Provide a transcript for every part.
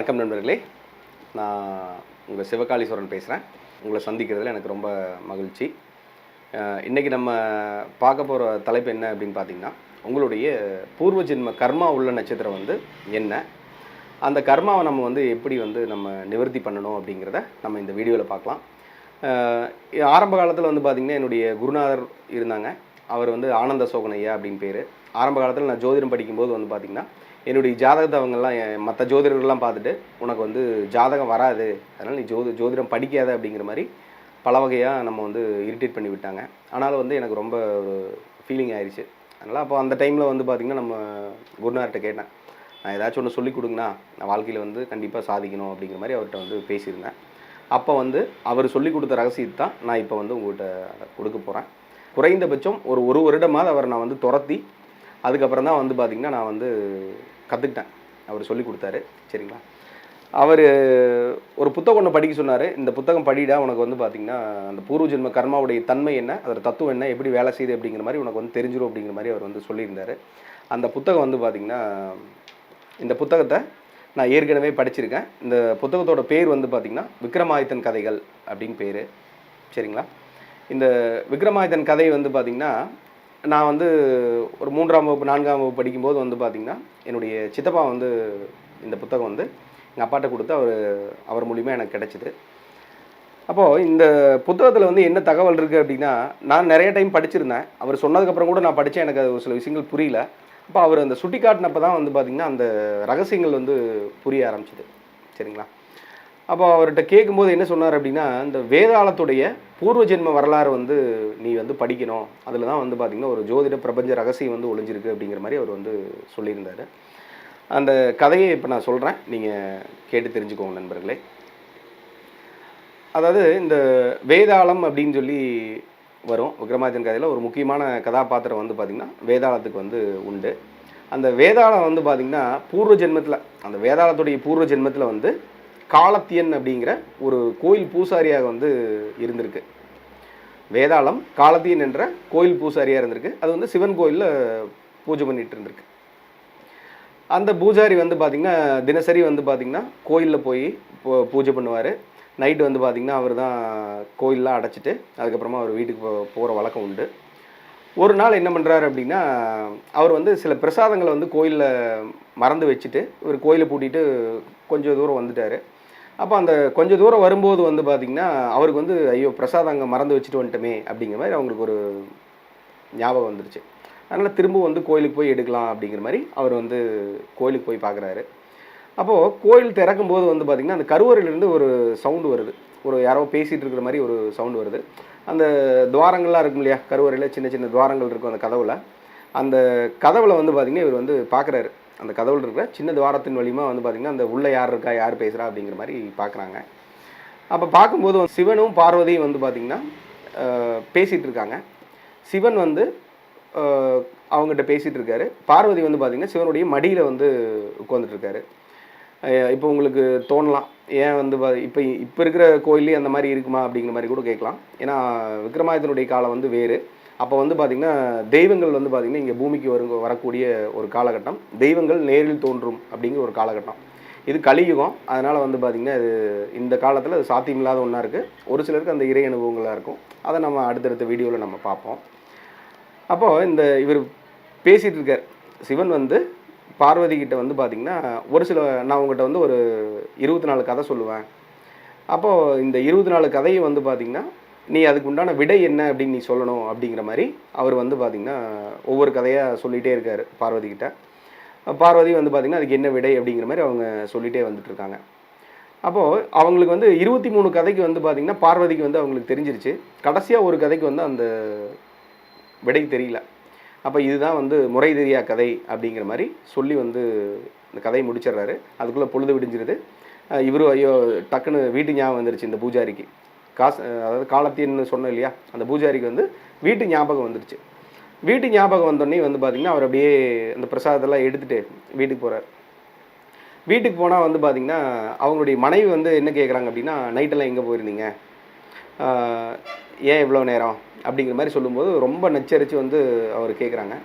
வணக்கம் நண்பர்களே. நான் உங்கள் சிவகாளீஸ்வரன் பேசுகிறேன். உங்களை சந்திக்கிறதுல எனக்கு ரொம்ப மகிழ்ச்சி. இன்றைக்கி நம்ம பார்க்க போகிற தலைப்பு என்ன அப்படின்னு பார்த்தீங்கன்னா, உங்களுடைய பூர்வ ஜென்ம கர்மா உள்ள நட்சத்திரம் என்ன, அந்த கர்மாவை நம்ம எப்படி நம்ம நிவர்த்தி பண்ணணும் அப்படிங்கிறத நம்ம இந்த வீடியோவில் பார்க்கலாம். ஆரம்ப காலத்தில் பார்த்திங்கன்னா என்னுடைய குருநாதர் இருந்தாங்க. அவர் ஆனந்த சோகன் ஐயா அப்படின்னு பேர். ஆரம்ப காலத்தில் நான் ஜோதிடம் படிக்கும்போது பார்த்திங்கன்னா என்னுடைய ஜாதகத்தை அவங்கெல்லாம் மற்ற ஜோதிடர்கள்லாம் பார்த்துட்டு, உனக்கு ஜாதகம் வராது, அதனால் நீ ஜோதிடம் படிக்காத அப்படிங்கிற மாதிரி பல வகையாக நம்ம இரிட்டேட் பண்ணி விட்டாங்க. ஆனாலும் எனக்கு ரொம்ப ஒரு ஃபீலிங் ஆயிடுச்சு. அதனால் அப்போ அந்த டைமில் பார்த்திங்கன்னா நம்ம குருநாதர்கிட்ட கேட்டேன், நான் ஏதாச்சும் ஒன்று சொல்லிக் கொடுங்கண்ணா, நான் வாழ்க்கையில் கண்டிப்பாக சாதிக்கணும் அப்படிங்கிற மாதிரி அவர்கிட்ட பேசியிருந்தேன். அப்போ அவர் சொல்லிக் கொடுத்த ரகசியத்தை தான் நான் இப்போ உங்கள்கிட்ட கொடுக்க போகிறேன். குறைந்தபட்சம் ஒரு வருடமாவது அவரை நான் துரத்தி அதுக்கப்புறம் தான் பார்த்திங்கன்னா நான் கற்றுக்கிட்டேன். அவர் சொல்லி கொடுத்தாரு. சரிங்களா? அவர் ஒரு புத்தகம் ஒன்று படிக்க சொன்னார். இந்த புத்தகம் படிடா, உனக்கு பார்த்திங்கன்னா அந்த பூர்வ ஜென்ம கர்மாவுடைய தன்மை என்ன, அதோட தத்துவம் என்ன, எப்படி வேலை செய்யுது அப்படிங்கிற மாதிரி உனக்கு தெரிஞ்சிடும் அப்படிங்கிற மாதிரி அவர் சொல்லியிருந்தார். அந்த புத்தகம் பார்த்திங்கன்னா, இந்த புத்தகத்தை நான் ஏற்கனவே படிச்சிருக்கேன். இந்த புத்தகத்தோட பேர் பார்த்திங்கன்னா விக்ரமாதித்தன் கதைகள் அப்படின்னு பேர். சரிங்களா? இந்த விக்ரமாதித்தன் கதை பார்த்திங்கன்னா, நான் ஒரு 3ஆம் வகுப்பு 4ஆம் வகுப்பு படிக்கும்போது பார்த்திங்கன்னா என்னுடைய சித்தப்பா இந்த புத்தகம் எங்கள் அப்பாட்ட கொடுத்து அவர் மூலிமா எனக்கு கிடச்சிது. அப்போது இந்த புத்தகத்தில் என்ன தகவல் இருக்குது அப்படின்னா, நான் நிறைய டைம் படிச்சிருந்தேன். அவர் சொன்னதுக்கப்புறம் கூட நான் படித்தேன். எனக்கு அது சில விஷயங்கள் புரியல. அப்போ அவர் அந்த சுட்டி காட்டினப்போ தான் பார்த்திங்கன்னா அந்த ரகசியங்கள் புரிய ஆரம்பிச்சிது. சரிங்களா? அப்போ அவர்கிட்ட கேட்கும்போது என்ன சொன்னார் அப்படின்னா, இந்த வேதாளத்துடைய பூர்வ ஜென்ம வரலாறு நீ படிக்கணும், அதில் தான் பார்த்திங்கன்னா ஒரு ஜோதிட பிரபஞ்ச ரகசியம் ஒளிஞ்சிருக்கு அப்படிங்கிற மாதிரி அவர் சொல்லியிருந்தார். அந்த கதையை இப்போ நான் சொல்கிறேன், நீங்கள் கேட்டு தெரிஞ்சுக்கோங்க நண்பர்களே. அதாவது இந்த வேதாளம் அப்படின்னு சொல்லி வரும் விக்ரமாதித்தன் கதையில். ஒரு முக்கியமான கதாபாத்திரம் பார்த்திங்கன்னா வேதாளத்துக்கு உண்டு. அந்த வேதாளம் பார்த்திங்கன்னா பூர்வ ஜென்மத்தில், அந்த வேதாளத்துடைய பூர்வ ஜென்மத்தில் காலத்தியன் அப்படிங்கிற ஒரு கோயில் பூசாரியாக இருந்திருக்கு. வேதாளம் காலத்தியன் என்ற கோயில் பூசாரியாக இருந்திருக்கு. அது சிவன் கோயிலில் பூஜை பண்ணிட்டு இருந்திருக்கு. அந்த பூஜாரி பார்த்திங்கன்னா தினசரி பார்த்திங்கன்னா கோயிலில் போய் பூஜை பண்ணுவார். நைட்டு பார்த்திங்கன்னா அவர் தான் கோயிலெலாம் அடைச்சிட்டு அதுக்கப்புறமா அவர் வீட்டுக்கு போகிற வழக்கம் உண்டு. ஒரு நாள் என்ன பண்ணுறாரு அப்படின்னா, அவர் சில பிரசாதங்களை கோயிலில் மறந்து வச்சுட்டு இவர் கோயிலை பூட்டிட்டு கொஞ்சம் தூரம் வந்துட்டார். அப்போ அந்த கொஞ்சம் தூரம் வரும்போது பார்த்திங்கன்னா அவருக்கு ஐயோ பிரசாதம் அங்கே மறந்து வச்சுட்டு வந்துட்டோமே அப்படிங்கிற மாதிரி அவங்களுக்கு ஒரு ஞாபகம் வந்துருச்சு. அதனால் திரும்ப கோயிலுக்கு போய் எடுக்கலாம் அப்படிங்கிற மாதிரி அவர் கோயிலுக்கு போய் பார்க்குறாரு. அப்போது கோயில் திறக்கும்போது பார்த்திங்கன்னா அந்த கருவறையிலேருந்து ஒரு சவுண்டு வருது. ஒரு யாரோ பேசிகிட்டு இருக்கிற மாதிரி ஒரு சவுண்டு வருது. அந்த துவாரங்கள்லாம் இருக்கும் இல்லையா, கருவறையில் சின்ன சின்ன துவாரங்கள் இருக்கும் அந்த கதவில். அந்த கதவில் பார்த்திங்கன்னா இவர் பார்க்குறாரு. அந்த கதவுல இருக்கிற சின்ன துவாரத்தின் வழியமாக பார்த்திங்கன்னா அந்த உள்ளே யார் இருக்கா, யார் பேசுகிறா அப்படிங்கிற மாதிரி பார்க்குறாங்க. அப்போ பார்க்கும்போது சிவனும் பார்வதியும் பார்த்திங்கன்னா பேசிகிட்டு இருக்காங்க. சிவன் அவங்ககிட்ட பேசிகிட்டு இருக்காரு. பார்வதி பார்த்திங்கன்னா சிவனுடைய மடியில் உட்காந்துட்ருக்காரு. இப்போ உங்களுக்கு தோணலாம், ஏன் இப்போ இருக்கிற கோயிலே அந்த மாதிரி இருக்குமா அப்படிங்கிற மாதிரி கூட கேட்கலாம். ஏன்னா விக்ரமாதித்தனுடைய காலம் வேறு. அப்போ பார்த்திங்கன்னா தெய்வங்கள் பார்த்திங்கன்னா இங்கே பூமிக்கு வரக்கூடிய ஒரு காலகட்டம். தெய்வங்கள் நேரில் தோன்றும் அப்படிங்கிற ஒரு காலகட்டம். இது கலியுகம். அதனால் பார்த்திங்கன்னா இது இந்த காலத்தில் அது சாத்தியமில்லாத ஒன்றா இருக்குது. ஒரு சிலருக்கு அந்த இறை அனுபவங்களாக இருக்கும். அதை நம்ம அடுத்தடுத்த வீடியோவில் நம்ம பார்ப்போம். அப்போது இவர் பேசிகிட்டு இருக்கார். சிவன் பார்வதி கிட்ட பார்த்திங்கன்னா ஒரு சில நான் உங்கள்கிட்ட ஒரு 24 கதை சொல்லுவேன். அப்போது இந்த 24 கதையும் பார்த்திங்கன்னா நீ அதுக்கு உண்டான விடை என்ன அப்படின்னு நீ சொல்லணும் அப்படிங்கிற மாதிரி அவர் பார்த்திங்கன்னா ஒவ்வொரு கதையாக சொல்லிகிட்டே இருக்கார் பார்வதி கிட்ட. பார்வதி பார்த்திங்கன்னா அதுக்கு என்ன விடை அப்படிங்கிற மாதிரி அவங்க சொல்லிகிட்டே வந்துட்டுருக்காங்க. அப்போது அவங்களுக்கு 23 கதைக்கு பார்த்திங்கன்னா பார்வதிக்கு அவங்களுக்கு தெரிஞ்சிருச்சு. கடைசியாக ஒரு கதைக்கு அந்த விடை தெரியல. அப்போ இதுதான் முறை தெரியா கதை அப்படிங்கிற மாதிரி சொல்லி இந்த கதையை முடிச்சிடுறாரு. அதுக்குள்ளே பொழுது விடிஞ்சிருது. இவரும் ஐயோ டக்குன்னு வீட்டு ஞாபகம் வந்துருச்சு இந்த பூஜாரிக்கு. அதாவது காலத்தின்னு சொன்னோம் இல்லையா, அந்த பூஜாரிக்கு வீட்டு ஞாபகம் வந்துருச்சு. வீட்டு ஞாபகம் வந்தோடனே பார்த்திங்கன்னா அவர் அப்படியே அந்த பிரசாதத்தெல்லாம் எடுத்துகிட்டு வீட்டுக்கு போகிறார். வீட்டுக்கு போனால் பார்த்திங்கன்னா அவங்களுடைய மனைவி என்ன கேட்குறாங்க அப்படின்னா, நைட்டெல்லாம் எங்கே போயிருந்தீங்க, ஏன் இவ்வளோ நேரம் அப்படிங்கிற மாதிரி சொல்லும்போது ரொம்ப நச்சரித்து அவர் கேட்குறாங்க.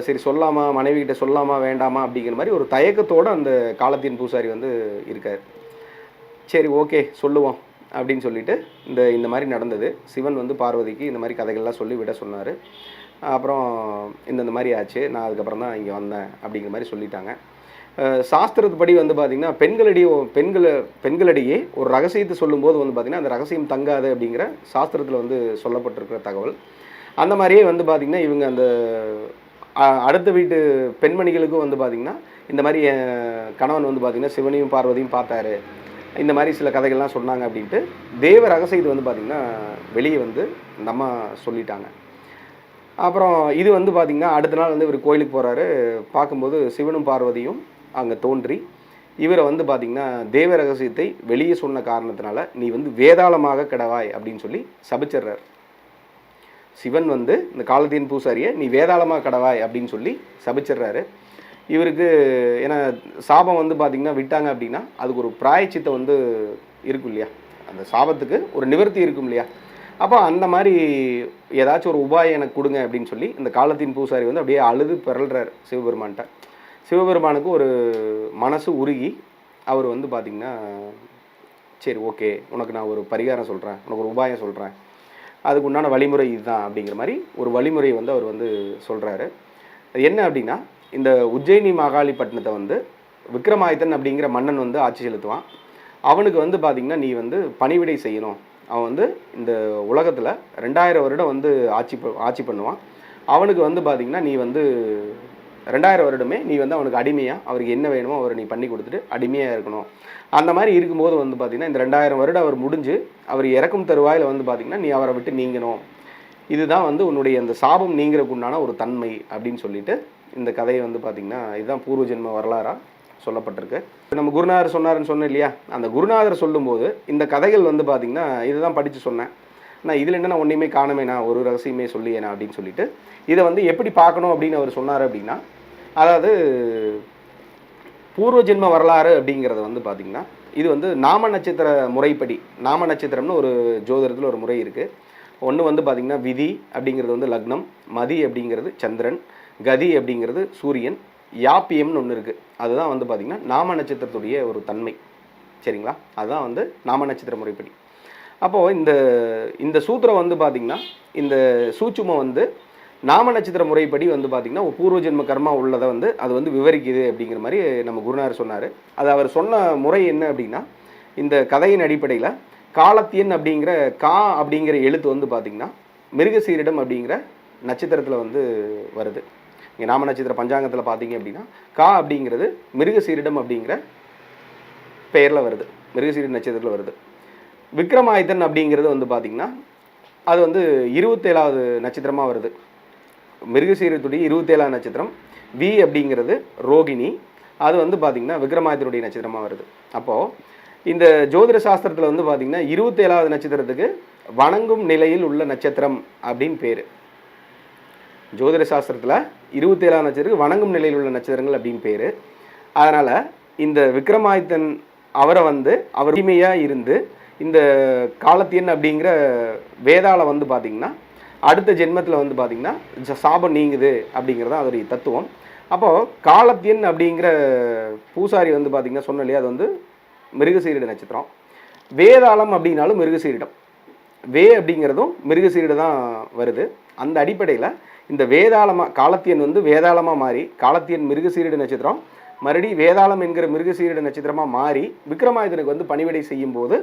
சரி சொல்லாமா, மனைவிகிட்ட சொல்லாமா வேண்டாமா அப்படிங்கிற மாதிரி ஒரு தயக்கத்தோடு அந்த காலத்தின் பூசாரி வந்து இருக்கார். சரி ஓகே சொல்லுவோம் அப்படின்னு சொல்லிட்டு இந்த மாதிரி நடந்தது. சிவன் வந்து பார்வதிக்கு இந்த மாதிரி கதைகள்லாம் சொல்லி விட சொன்னார். அப்புறம் இந்த மாதிரி ஆச்சு, நான் அதுக்கப்புறம் தான் இங்கே வந்தேன் அப்படிங்கிற மாதிரி சொல்லிட்டாங்க. சாஸ்திரத்துப்படி வந்து பார்த்திங்கன்னா பெண்களிடையே ஒரு ரகசியத்தை சொல்லும்போது வந்து பார்த்திங்கன்னா அந்த ரகசியம் தங்காது அப்படிங்கிற சாஸ்திரத்தில் வந்து சொல்லப்பட்டிருக்கிற தகவல். அந்த மாதிரியே வந்து பார்த்திங்கன்னா இவங்க அந்த அடுத்த வீட்டு பெண்மணிகளுக்கும் வந்து பார்த்திங்கன்னா இந்த மாதிரி கணவன் வந்து பார்த்திங்கன்னா சிவனையும் பார்வதியும் பார்த்தாரு, இந்த மாதிரி சில கதைகள்லாம் சொன்னாங்க அப்படின்ட்டு தேவ ரகசியத்தை வந்து பார்த்திங்கன்னா வெளியே வந்து இந்த அம்மா சொல்லிட்டாங்க. அப்புறம் இது வந்து பார்த்திங்கன்னா அடுத்த நாள் வந்து இவர் கோயிலுக்கு போகிறாரு. பார்க்கும்போது சிவனும் பார்வதியும் அங்கே தோன்றி இவரை வந்து பார்த்திங்கன்னா தேவ ரகசியத்தை வெளியே சொன்ன காரணத்தினால நீ வந்து வேதாளமாக கிடவாய் அப்படின்னு சொல்லி சபிச்சிடுறார். சிவன் வந்து இந்த காலத்தின் பூசாரியை நீ வேதாளமாக கடவாய் அப்படின்னு சொல்லி சபிச்சிடுறாரு. இவருக்கு ஏன்னா சாபம் வந்து பார்த்திங்கன்னா விட்டாங்க அப்படின்னா அதுக்கு ஒரு பிராயச்சித்தை வந்து இருக்கும் இல்லையா, அந்த சாபத்துக்கு ஒரு நிவர்த்தி இருக்கும் இல்லையா. அப்போ அந்த மாதிரி ஏதாச்சும் ஒரு உபாயம் எனக்கு கொடுங்க அப்படின்னு சொல்லி இந்த காலத்தின் பூசாரி வந்து அப்படியே அழுது பிறல்றார் சிவபெருமான்கிட்ட. சிவபெருமானுக்கு ஒரு மனசு உருகி அவர் வந்து பார்த்திங்கன்னா சரி ஓகே உனக்கு நான் ஒரு பரிகாரம் சொல்கிறேன், உனக்கு ஒரு உபாயம் சொல்கிறேன், அதுக்கு உண்டான வழிமுறை இதுதான் அப்படிங்கிற மாதிரி ஒரு வழிமுறையை வந்து அவர் வந்து சொல்கிறாரு. அது என்ன அப்படின்னா, இந்த உஜ்ஜயினி மாகாளிப்பட்டினத்தை வந்து விக்ரமாதித்தன் அப்படிங்கிற மன்னன் வந்து ஆட்சி செலுத்துவான். அவனுக்கு வந்து பார்த்திங்கன்னா நீ வந்து பணிவிடை செய்யணும். அவன் வந்து இந்த உலகத்தில் 2000 வருடம் வந்து ஆட்சி பண்ணுவான். அவனுக்கு வந்து பார்த்திங்கன்னா நீ வந்து 2000 வருடமே நீ வந்து அவனுக்கு அடிமையாக அவருக்கு என்ன வேணுமோ அவரை நீ பண்ணி கொடுத்துட்டு அடிமையாக இருக்கணும். அந்த மாதிரி இருக்கும்போது வந்து பார்த்திங்கன்னா இந்த 2000 வருடம் அவர் முடிஞ்சு அவர் இறக்கும் தருவாயில் வந்து பார்த்திங்கன்னா நீ அவரை விட்டு நீங்கணும். இதுதான் வந்து உன்னுடைய அந்த சாபம் நீங்கிறதுக்கு உண்டான ஒரு தன்மை அப்படின்னு சொல்லிட்டு இந்த கதையை வந்து பார்த்திங்கன்னா இதுதான் பூர்வ ஜென்ம வரலாறாக சொல்லப்பட்டிருக்கு. நம்ம குருநாதர் சொன்னார்னு சொன்னேன் இல்லையா, அந்த குருநாதர் சொல்லும்போது இந்த கதைகள் வந்து பார்த்திங்கன்னா இதுதான் படித்து சொன்னேன். நான் இதில் என்ன நான் ஒன்றையுமே காணுமேண்ணா, ஒரு ரகசியமே சொல்லியேண்ணா அப்படின்னு சொல்லிட்டு இதை வந்து எப்படி பார்க்கணும் அப்படின்னு அவர் சொன்னார் அப்படின்னா, அதாவது பூர்வ ஜென்ம வரலாறு அப்படிங்கிறத வந்து பார்த்திங்கன்னா இது வந்து நாம நட்சத்திர முறைப்படி, நாம நட்சத்திரம்னு ஒரு ஜோதிடத்தில் ஒரு முறை இருக்குது. ஒன்று வந்து பார்த்திங்கன்னா விதி அப்படிங்கிறது வந்து லக்னம், மதி அப்படிங்கிறது சந்திரன், கதி அப்படிங்கிறது சூரியன், யாப்பியம்னு ஒன்று இருக்குது. அதுதான் வந்து பார்த்திங்கன்னா நாம நட்சத்திரத்துடைய ஒரு தன்மை. சரிங்களா, அதுதான் வந்து நாம நட்சத்திர முறைப்படி. அப்போது இந்த சூத்திரம் வந்து பார்த்திங்கன்னா இந்த சூட்சுமம் வந்து நாம நட்சத்திர முறைப்படி வந்து பார்த்திங்கன்னா பூர்வ ஜென்ம கர்மா உள்ளதை வந்து அது வந்து விவரிக்குது அப்படிங்கிற மாதிரி நம்ம குருநாதர் சொன்னார். அது அவர் சொன்ன முறை என்ன அப்படின்னா, இந்த கதையின் அடிப்படையில் காலத்தியன் அப்படிங்கிற எழுத்து வந்து பார்த்திங்கன்னா மிருகசீரிடம் அப்படிங்கிற நட்சத்திரத்தில் வந்து வருது. இங்கே நாம நட்சத்திர பஞ்சாங்கத்தில் பார்த்தீங்க அப்படின்னா அப்படிங்கிறது மிருகசீரிடம் அப்படிங்கிற பெயரில் வருது, மிருகசீரிட நட்சத்திரத்தில் வருது. விக்ரமாதித்தன் அப்படிங்கிறது வந்து பார்த்திங்கன்னா அது வந்து 27வது நட்சத்திரமாக வருது. மிருகசீரத்துடைய 27வது நட்சத்திரம். வி அப்படிங்கிறது ரோகிணி, அது வந்து பார்த்திங்கன்னா விக்ரமாதித்தனுடைய நட்சத்திரமாக வருது. அப்போது இந்த ஜோதிட சாஸ்திரத்தில் வந்து பார்த்திங்கன்னா 27வது நட்சத்திரத்துக்கு வணங்கும் நிலையில் உள்ள நட்சத்திரம் அப்படின்னு பேர். ஜோதிட சாஸ்திரத்தில் 27வது நட்சத்திரத்துக்கு வணங்கும் நிலையில் உள்ள நட்சத்திரங்கள் அப்படின்னு பேர். அதனால் இந்த விக்ரமாதித்தன் அவரை வந்து அவர் அடிமையாக இருந்து இந்த காலத்தியன் அப்படிங்கிற வேதாளம் வந்து பார்த்திங்கன்னா அடுத்த ஜென்மத்தில் வந்து பார்த்திங்கன்னா சாபம் நீங்குது அப்படிங்கிறது தான் அதோடைய தத்துவம். அப்போது காலத்தியன் அப்படிங்கிற பூசாரி வந்து பார்த்திங்கன்னா சொன்ன இல்லையா, அது வந்து மிருகசீரிட நட்சத்திரம். வேதாளம் அப்படின்னாலும் மிருகசீரிடம், அப்படிங்கிறதும் மிருகசீரிட தான் வருது. அந்த அடிப்படையில் இந்த காலத்தியன் வந்து வேதாளமாக மாறி காலத்தியன் மிருகசீரிட நட்சத்திரம் மறுபடியும் வேதாளம் என்கிற மிருகசீரிட நட்சத்திரமாக மாறி விக்ரமாதித்தனுக்கு வந்து பணிவிடை செய்யும்போது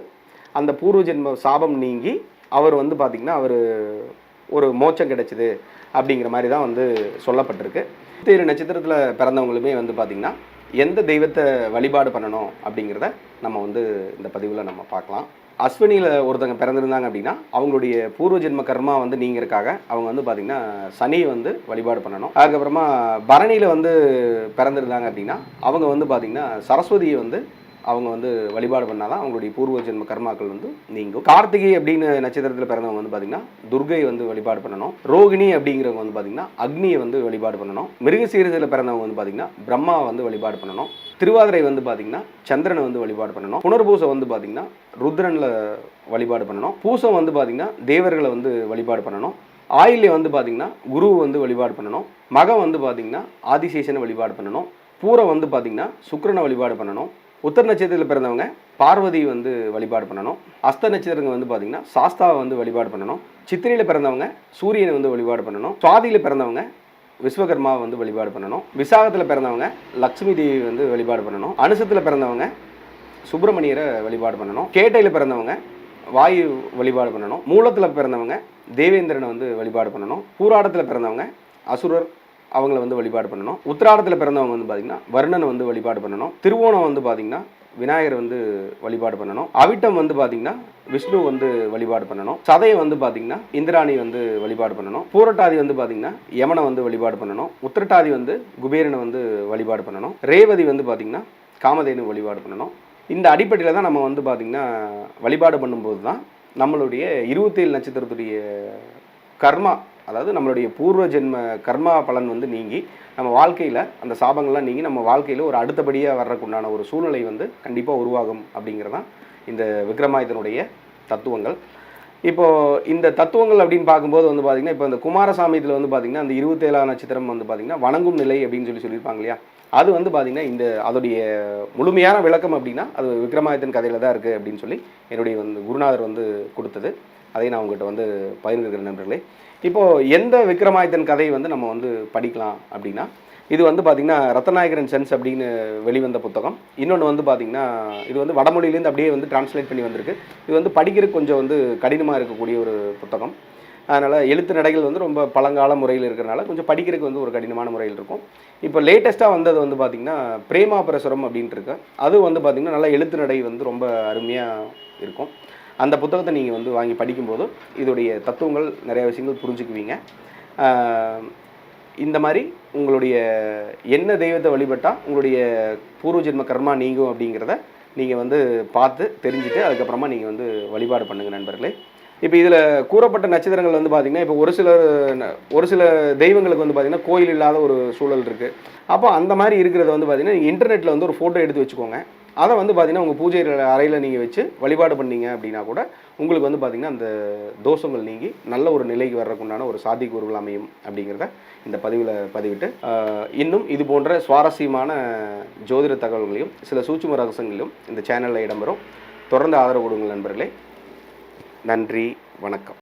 அந்த பூர்வ ஜென்ம சாபம் நீங்கி அவர் வந்து பார்த்திங்கன்னா அவர் ஒரு மோட்சம் கிடைச்சிது அப்படிங்கிற மாதிரி தான் வந்து சொல்லப்பட்டிருக்கு. 27 நட்சத்திரத்தில் பிறந்தவங்களுமே வந்து பார்த்திங்கன்னா எந்த தெய்வத்தை வழிபாடு பண்ணணும் அப்படிங்கிறத நம்ம வந்து இந்த பதிவில் நம்ம பார்க்கலாம். அஸ்வினியில் ஒருத்தங்க பிறந்திருந்தாங்க அப்படின்னா அவங்களுடைய பூர்வ ஜென்ம கர்மா வந்து நீங்கிறதுக்காக அவங்க வந்து பார்த்திங்கன்னா சனியை வந்து வழிபாடு பண்ணணும். அதுக்கப்புறமா பரணியில் வந்து பிறந்திருந்தாங்க அப்படின்னா அவங்க வந்து பார்த்திங்கன்னா சரஸ்வதியை வந்து அவங்க வந்து வழிபாடு பண்ணால் தான் அவங்களுடைய பூர்வ ஜென்ம கர்மாக்கள் வந்து நீங்கும். கார்த்திகை அப்படின்னு நட்சத்திரத்தில் பிறந்தவங்க வந்து பார்த்திங்கன்னா துர்கை வந்து வழிபாடு பண்ணணும். ரோகிணி அப்படிங்கிறவங்க வந்து பார்த்திங்கன்னா அக்னியை வந்து வழிபாடு பண்ணணும். மிருகசீரிடத்தில் பிறந்தவங்க வந்து பார்த்திங்கன்னா பிரம்மாவை வந்து வழிபாடு பண்ணணும். திருவாதிரை வந்து பார்த்திங்கன்னா சந்திரனை வந்து வழிபாடு பண்ணணும். புனர்பூசம் வந்து பார்த்திங்கன்னா ருத்ரனில் வழிபாடு பண்ணணும். பூசம் வந்து பார்த்திங்கன்னா தேவர்களை வந்து வழிபாடு பண்ணணும். ஆயில்ல வந்து பார்த்தீங்கன்னா குரு வந்து வழிபாடு பண்ணணும். மகம் வந்து பார்த்தீங்கன்னா ஆதிசேஷனை வழிபாடு பண்ணணும். பூரம் வந்து பார்த்தீங்கன்னா சுக்கிரனை வழிபாடு பண்ணணும். உத்தர நட்சத்திரத்தில் பிறந்தவங்க பார்வதி வந்து வழிபாடு பண்ணணும். அஸ்த நட்சத்திரங்க வந்து பார்த்தீங்கன்னா சாஸ்தாவை வந்து வழிபாடு பண்ணணும். சித்திரையில் பிறந்தவங்க சூரியனை வந்து வழிபாடு பண்ணணும். சுவாதியில் பிறந்தவங்க விஸ்வகர்மாவை வந்து வழிபாடு பண்ணணும். விசாகத்தில் பிறந்தவங்க லக்ஷ்மி தேவி வந்து வழிபாடு பண்ணணும். அனுசத்தில் பிறந்தவங்க சுப்பிரமணியரை வழிபாடு பண்ணணும். கேட்டையில் பிறந்தவங்க வாயு வழிபாடு பண்ணணும். மூலத்தில் பிறந்தவங்க தேவேந்திரனை வந்து வழிபாடு பண்ணணும். பூராடத்தில் பிறந்தவங்க அசுரர் அவங்கள வந்து வழிபாடு பண்ணணும். உத்திராடத்தில் பிறந்தவங்க வந்து பார்த்திங்கன்னா வருணனை வந்து வழிபாடு பண்ணணும். திருவோணம் வந்து பார்த்திங்கன்னா விநாயகர் வந்து வழிபாடு பண்ணணும். அவிட்டம் வந்து பார்த்திங்கன்னா விஷ்ணு வந்து வழிபாடு பண்ணணும். சதயம் வந்து பார்த்திங்கன்னா இந்திராணி வந்து வழிபாடு பண்ணணும். பூரட்டாதி வந்து பார்த்திங்கன்னா யமனை வந்து வழிபாடு பண்ணணும். உத்திரட்டாதி வந்து குபேரனை வந்து வழிபாடு பண்ணணும். ரேவதி வந்து பார்த்திங்கன்னா காமதேனு வழிபாடு பண்ணணும். இந்த அடிப்படையில் தான் நம்ம வந்து பார்த்திங்கன்னா வழிபாடு பண்ணும்போது தான் நம்மளுடைய 27 நட்சத்திரத்துடைய கர்மா, அதாவது நம்மளுடைய பூர்வ ஜென்ம கர்மா பலன் வந்து நீங்கி நம்ம வாழ்க்கையில் அந்த சாபங்கள்லாம் நீங்கி நம்ம வாழ்க்கையில் ஒரு அடுத்தபடியாக வர்றதுக்குண்டான ஒரு சூழ்நிலை வந்து கண்டிப்பாக உருவாகும் அப்படிங்கிறதான் இந்த விக்ரமாதித்தனுடைய தத்துவங்கள். இப்போது இந்த தத்துவங்கள் அப்படின்னு பார்க்கும்போது வந்து பார்த்திங்கன்னா இப்போ இந்த குமாரசாமியத்தில் வந்து பார்த்திங்கன்னா அந்த 27 நட்சத்திரம் வந்து பார்த்திங்கன்னா வணங்கும் நிலை அப்படின்னு சொல்லியிருப்பாங்க இல்லையா, அது வந்து பார்த்திங்கன்னா இந்த அதோடைய முழுமையான விளக்கம் அப்படின்னா அது விக்ரமாதித்தன் கதையில் தான் இருக்குது அப்படின்னு சொல்லி என்னுடைய வந்து குருநாதர் வந்து கொடுத்தது. அதை நான் உங்கள்கிட்ட வந்து பகிர்ந்துக்கிறேன் நண்பர்களே. இப்போது எந்த விக்ரமாதித்தன் கதையை வந்து நம்ம வந்து படிக்கலாம் அப்படின்னா, இது வந்து பார்த்திங்கன்னா ரத்நாயகரன் சென்ஸ் அப்படின்னு வெளிவந்த புத்தகம். இன்னொன்று வந்து பார்த்திங்கன்னா இது வந்து வடமொழியிலேருந்து அப்படியே வந்து டிரான்ஸ்லேட் பண்ணி வந்திருக்கு. இது வந்து படிக்கிறதுக்கு கொஞ்சம் வந்து கடினமாக இருக்கக்கூடிய ஒரு புத்தகம். அதனால் எழுத்து நடைகள் வந்து ரொம்ப பழங்கால முறையில் இருக்கிறனால கொஞ்சம் படிக்கிறதுக்கு வந்து ஒரு கடினமான முறையில் இருக்கும். இப்போ லேட்டஸ்ட்டாக வந்தது வந்து பார்த்திங்கன்னா பிரேமா பிரசுரம் அப்படின்ட்டு இருக்கு. அது வந்து பார்த்திங்கன்னா நல்லா எழுத்து நடை வந்து ரொம்ப அருமையாக இருக்கும். அந்த புத்தகத்தை நீங்கள் வந்து வாங்கி படிக்கும்போது இதோடைய தத்துவங்கள் நிறைய விஷயங்கள் புரிஞ்சுக்குவீங்க. இந்த மாதிரி உங்களுடைய என்ன தெய்வத்தை வழிபட்டால் உங்களுடைய பூர்வ ஜென்ம கர்மா நீங்கும் அப்படிங்கிறத நீங்கள் வந்து பார்த்து தெரிஞ்சுட்டு அதுக்கப்புறமா நீங்கள் வந்து வழிபாடு பண்ணுங்கள் நண்பர்களே. இப்போ இதில் கூறப்பட்ட நட்சத்திரங்கள் வந்து பார்த்திங்கன்னா இப்போ ஒரு சில தெய்வங்களுக்கு வந்து பார்த்திங்கன்னா கோயில் இல்லாத ஒரு சூழல் இருக்குது. அப்போ அந்த மாதிரி இருக்கிறத வந்து பார்த்திங்கன்னா நீங்கள் இன்டர்நெட்டில் வந்து ஒரு ஃபோட்டோ எடுத்து வச்சுக்கோங்க. அதை வந்து பார்த்திங்கன்னா உங்கள் பூஜை அறையில் நீங்கள் வச்சு வழிபாடு பண்ணீங்க அப்படின்னா கூட உங்களுக்கு வந்து பார்த்திங்கன்னா அந்த தோஷங்கள் நீங்கி நல்ல ஒரு நிலைக்கு வர்றதுக்குண்டான ஒரு சாத்தியக்கூறுகள் அமையும் அப்படிங்கிறத இந்த பதிவில் பதிவிட்டு இன்னும் இது போன்ற சுவாரஸ்யமான ஜோதிட தகவல்களையும் சில சூட்சும ரகசியங்களையும் இந்த சேனலில் இடம்பெறும். தொடர்ந்து ஆதரவு கொடுங்கள் நண்பர்களே. நன்றி, வணக்கம்.